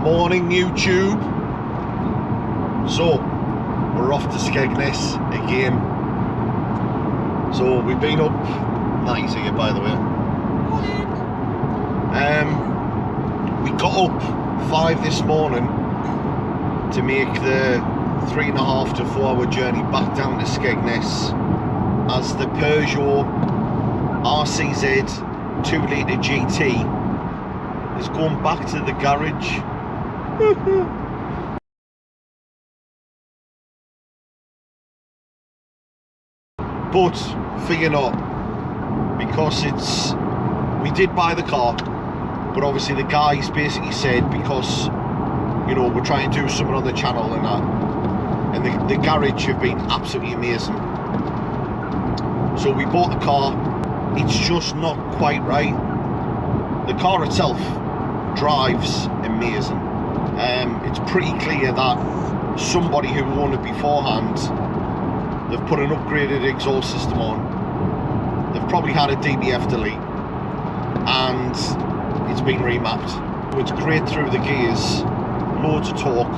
Morning YouTube. So we're off to Skegness again. So we've been up, nice here by the way. We got up 5 this morning to make the 3.5 to 4 hour journey back down to Skegness, as the Peugeot RCZ 2 litre GT is going back to the garage. But fear not, because we did buy the car, but obviously the guys basically said, because you know we're trying to do something on the channel and that, and the garage have been absolutely amazing. So we bought the car. It's just not quite right. The car itself drives amazing. It's pretty clear that somebody who owned it beforehand, they've put an upgraded exhaust system on, they've probably had a DBF delete, and it's been remapped. It's great through the gears, loads of torque.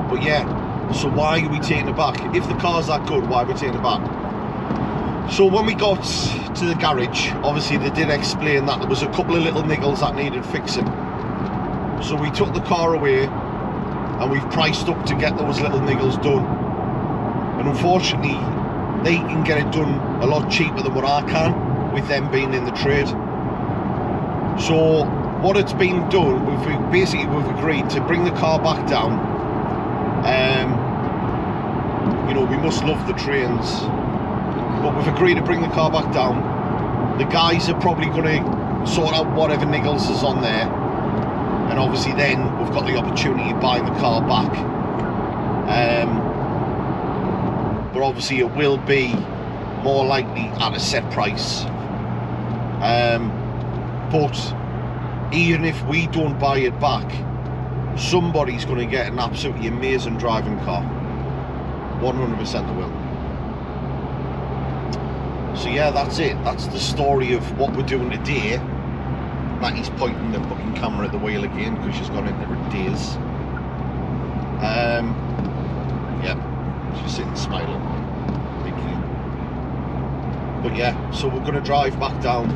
But yeah, so why are we taking it back? If the car's that good, why are we taking it back? So when we got to the garage, obviously they did explain that there was a couple of little niggles that needed fixing. So we took the car away and we've priced up to get those little niggles done. And unfortunately, they can get it done a lot cheaper than what I can, with them being in the trade. So what it's been done, we've agreed to bring the car back down. You know, we must love the trains, but we've agreed to bring the car back down. The guys are probably going to sort out whatever niggles is on there, and obviously then we've got the opportunity of buying the car back. But obviously it will be more likely at a set price. But even if we don't buy it back, somebody's going to get an absolutely amazing driving car. 100% they will. So yeah, that's it. That's the story of what we're doing today. Maggie's pointing the fucking camera at the wheel again because she's gone into her daze. Yeah, she's sitting smiling. Thank you. But yeah, so we're going to drive back down.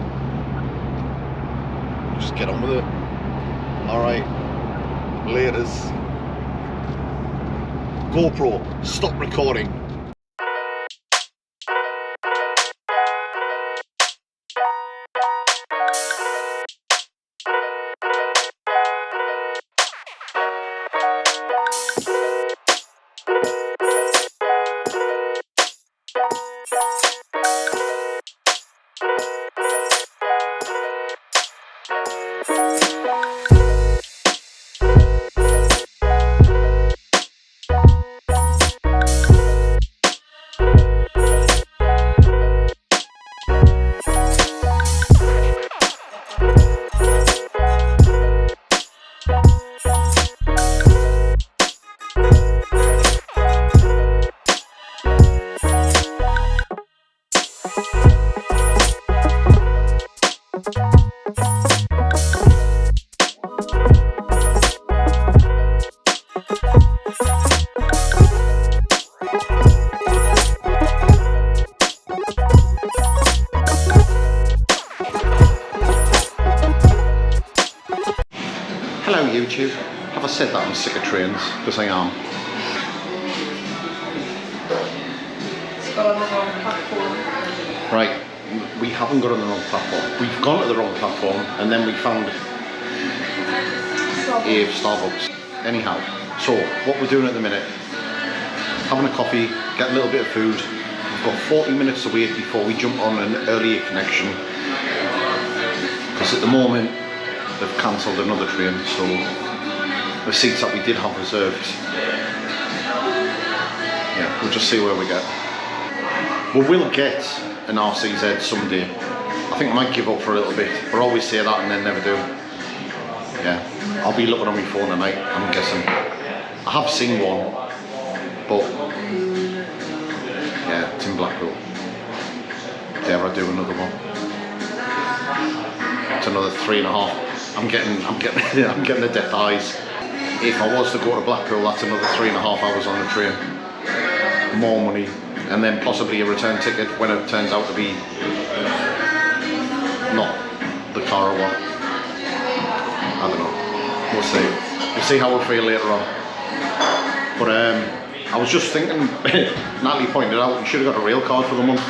Just get on with it. Alright, laters. GoPro, stop recording. Hello YouTube. Have I said that I'm sick of trains? Because I am. It's got on the wrong platform. Right, we haven't got on the wrong platform. We've gone to the wrong platform and then we found a Starbucks. Anyhow, so what we're doing at the minute, having a coffee, get a little bit of food. We've got 40 minutes to wait before we jump on an earlier connection. Because at the moment, they've cancelled another train, so the seats that we did have reserved, yeah, we'll just see where we get. We will get an RCZ someday. I think I might give up for a little bit. I always say that and then never do. Yeah, I'll be looking on my phone tonight, I'm guessing. I have seen one, but yeah, it's in Blackpool. Dare I do another one? That's another 3.5. I'm getting the death eyes. If I was to go to Blackpool, that's another 3.5 hours on the train. More money, and then possibly a return ticket when it turns out to be not the car I want. I don't know. We'll see. We'll see how I feel later on. But I was just thinking, Natalie pointed out, you should have got a rail card for the month.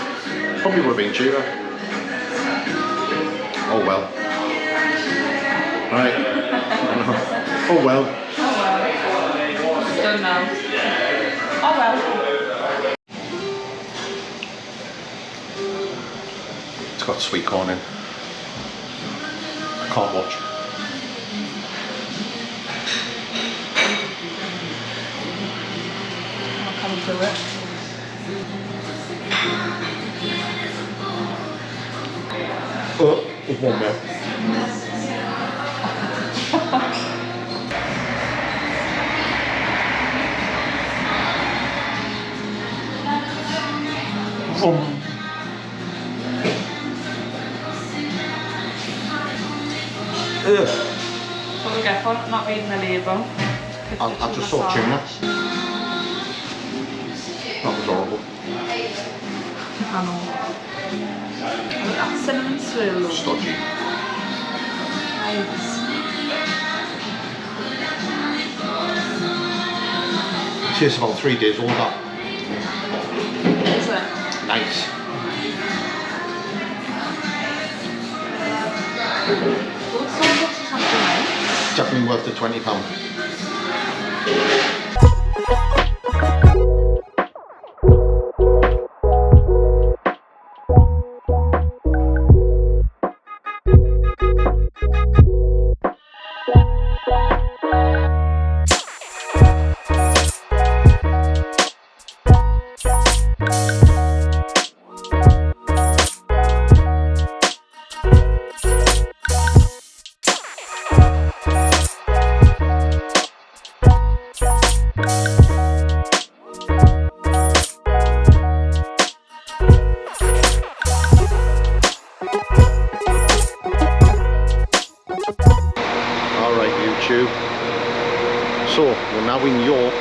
Probably would have been cheaper. Oh well. Right. Oh well. Oh well. It's done now. Oh well. It's got sweet corn in. I can't watch. I'll come through it. Oh, there's one more. So be careful not reading the label. I just saw tuna. That was horrible. I know. That cinnamon swirl. Stodgy. Nice. It tastes about 3 days old, that. Is it? Nice. Good sauce or something like. Definitely worth the £20. So we're now in York.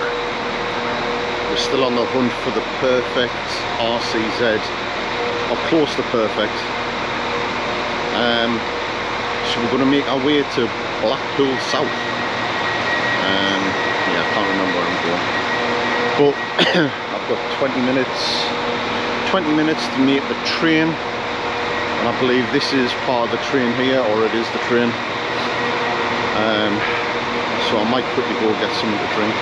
We're still on the hunt for the perfect RCZ, or close to perfect. So we're going to make our way to Blackpool South. Yeah, I can't remember where I'm going, but I've got 20 minutes to make the train, and I believe this is part of the train here, or it is the train. So I might quickly go get something to drink.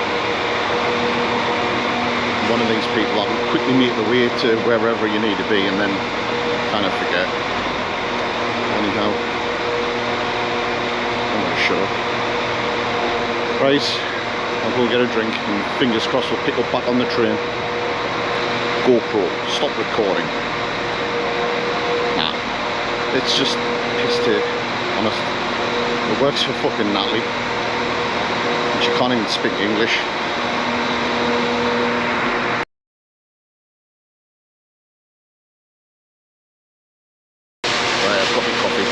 One of these people that will quickly make the way to wherever you need to be and then kind of forget. Anyhow, I'm going to shut up. Right, I'll go get a drink and fingers crossed we'll pick up back on the train. GoPro, stop recording. Nah, it's just piss take, honest. It works for fucking Natalie. And she can't even speak English. Right, I've got my coffee.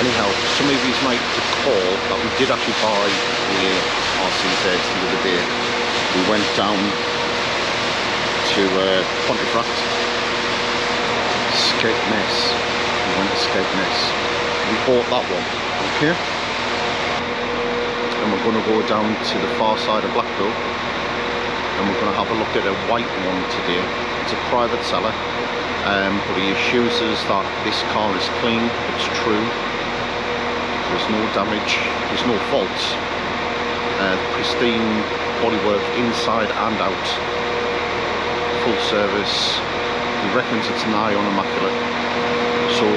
Anyhow, some of these might recall that we did actually buy the RCZ the other day. We went down to Pontefract. Skegness. We went to Skegness. We bought that one. Okay. And we're going to go down to the far side of Blackpool and we're going to have a look at a white one today. It's a private seller, but he assures us that this car is clean, it's true, there's no damage, there's no faults, pristine bodywork inside and out, full service. He reckons it's nigh on immaculate, so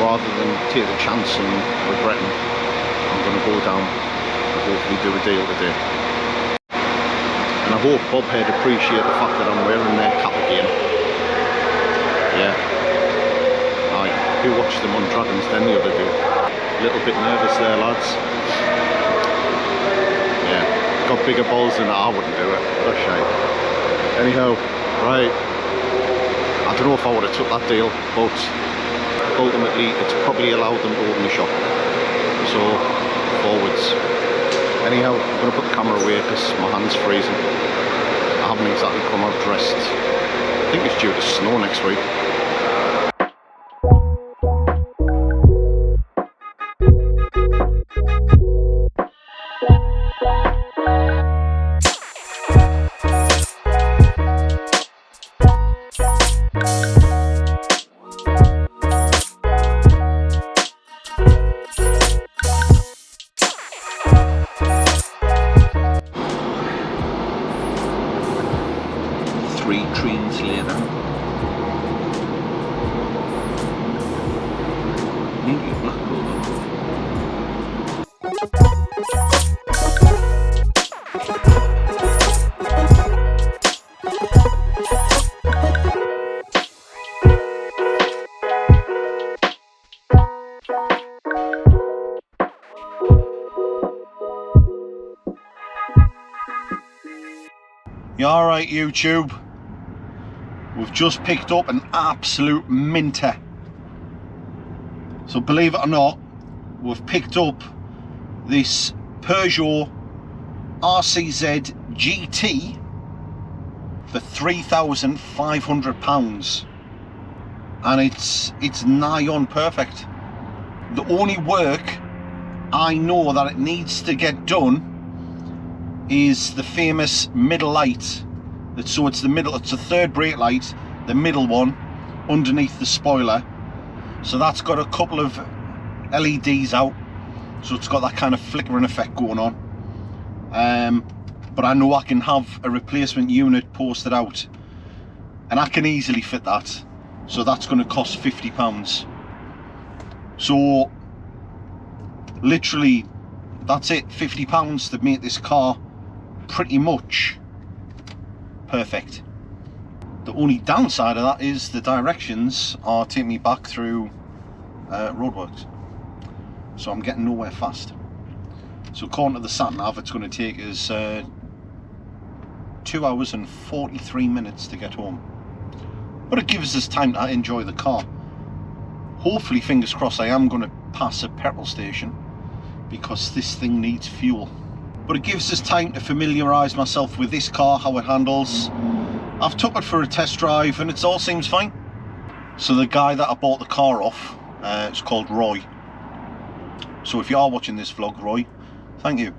rather than take the chance and regretting, I'm going to go down and hopefully do a deal today. And I hope Bobhead appreciate the fact that I'm wearing their cap again. Yeah. Who watched them on Dragon's Den the other day? A little bit nervous there, lads. Yeah. Got bigger balls than that, I wouldn't do it. What a shame. Anyhow, right. I don't know if I would have took that deal, but ultimately it's probably allowed them to open the shop. So forwards. Anyhow, I'm going to put the camera away because my hand's freezing. I haven't exactly come out dressed. I think it's due to snow next week. Three trains later. Maybe a black roller. You alright, YouTube? We've just picked up an absolute minter. So believe it or not, we've picked up this Peugeot RCZ GT for £3,500, and it's nigh on perfect. The only work I know that it needs to get done is the famous middle light. So it's the third brake light, the middle one underneath the spoiler. So that's got a couple of LEDs out, so it's got that kind of flickering effect going on. But I know I can have a replacement unit posted out, and I can easily fit that. So that's going to cost £50. So literally that's it, £50 to make this car pretty much perfect. The only downside of that is the directions are taking me back through roadworks, so I'm getting nowhere fast. So according to the sat nav, it's going to take us 2 hours and 43 minutes to get home, but it gives us time to enjoy the car. Hopefully, fingers crossed, I am going to pass a petrol station because this thing needs fuel. But it gives us time to familiarise myself with this car, how it handles. I've took it for a test drive and it all seems fine. So the guy that I bought the car off, it's called Roy. So if you are watching this vlog, Roy, thank you.